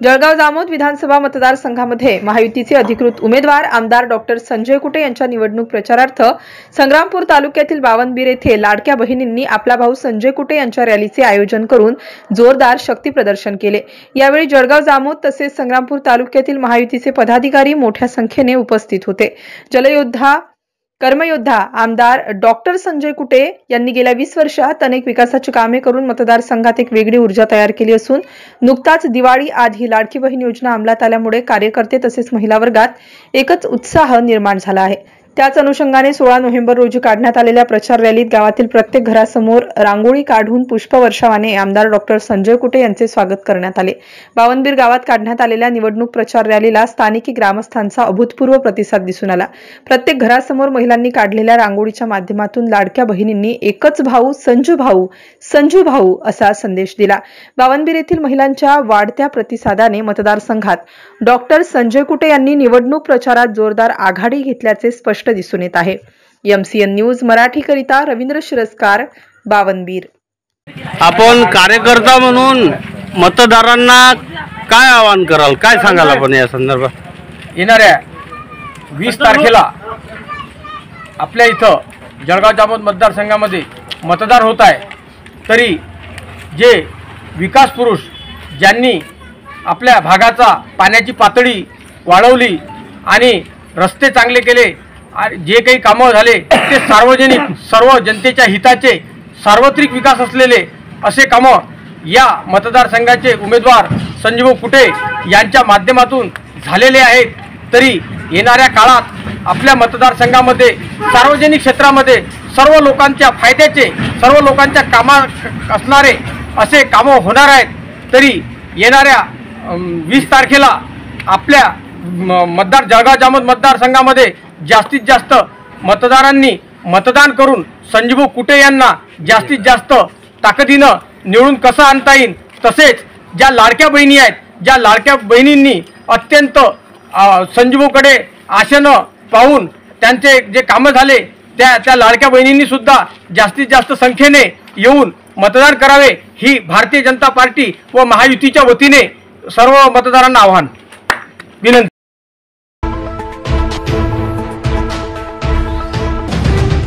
जळगाव जामोद विधानसभा मतदारसंघामध्ये महायुतीचे अधिकृत उमेदवार आमदार डॉक्टर संजय कुटे यांच्या निवडणूक प्रचारार्थ संग्रामपूर तालुक्यातील बावनबीर येथे लाडक्या बहिणींनी आपला भाऊ संजय कुटे यांच्या रॅलीचे आयोजन करून जोरदार शक्ती प्रदर्शन केले। यावेळी जळगाव जामोद तसेच संग्रामपूर तालुक्यातील महायुतीचे पदाधिकारी मोठ्या संख्येने उपस्थित होते। जलयोद्धा कर्मयोद्धा आमदार डॉक्टर संजय कुटे यांनी गेल्या 20 वर्षात अनेक विकासाची कामे करून मतदारसंघात एक वेगळी ऊर्जा तयार केली असून नुकताच दिवाळी आधी लाडकी बहीण योजना अंमलात आल्यामुळे कार्यकर्ते तसेच महिला वर्गात एकच उत्साह निर्माण झाला आहे। त्याच अनुषंगाने 16 नोव्हेंबर रोजी काढण्यात आलेल्या प्रचार रॅलीत गावातील प्रत्येक घरासमोर रांगोळी काढून पुष्पवर्षावाने आमदार डॉक्टर संजय कुटे यांचे स्वागत करण्यात आले। बावनबीर गावात काढण्यात आलेल्या निवडणूक प्रचार रॅलीला स्थानिकी ग्रामस्थांचा अभूतपूर्व प्रतिसाद दिसून आला। प्रत्येक घरासमोर महिलांनी काढलेल्या रांगोळीच्या माध्यमातून लाडक्या बहिणींनी एकच भाऊ संजू भाऊ असा संदेश दिला। बावनबीर येथील महिलांच्या वाढत्या प्रतिसादाने मतदारसंघात डॉक्टर संजय कुटे यांनी निवडणूक प्रचारात जोरदार आघाडी घेतल्याचे स्पष्ट दिसून येत आहे। MCN न्यूज मराठी करिता रवींद्र शिरस्कार, बावनबीर। आपण कार्यकर्ता म्हणून मतदारांना काय आवाहन कराल, काय सांगाल आपण या संदर्भात? येणाऱ्या 20 तारखेला आपल्या इथं जळगाव जामोद मतदारसंघामध्ये मतदार होत आहे, तरी जे विकास पुरुष ज्यांनी आपल्या भागाचा पाण्याची पातळी वाढवली आणि रस्ते चांगले केले, जे काही कामं झाले ते सार्वजनिक सर्व जनतेच्या हिताचे सार्वत्रिक विकास असलेले असे कामं या मतदारसंघाचे उमेदवार संजय कुटे यांच्या माध्यमातून झालेले आहेत। तरी येणाऱ्या काळात आपल्या मतदारसंघामध्ये सार्वजनिक क्षेत्रामध्ये सर्व लोकांच्या फायद्याचे सर्व लोकांच्या कामा असणारे असे कामं होणार आहेत। तरी येणाऱ्या 20 तारखेला आपल्या जळगाव जामोद मतदारसंघामध्ये जास्तीत जास्त मतदारांनी मतदान करून संजय कुटे यांना जास्तीत जास्त ताकदीनं निवडून कसं आणता येईल, तसेच ज्या लाडक्या बहिणी आहेत, ज्या लाडक्या बहिणींनी अत्यंत संजूकडे आशेनं पाहून त्यांचे जे कामं झाले त्या लाडक्या बहिणींनी सुद्धा जास्तीत जास्त संख्येने येऊन मतदान करावे, ही भारतीय जनता पार्टी व महायुतीच्या वतीने सर्व मतदारांना आवाहन विनंती।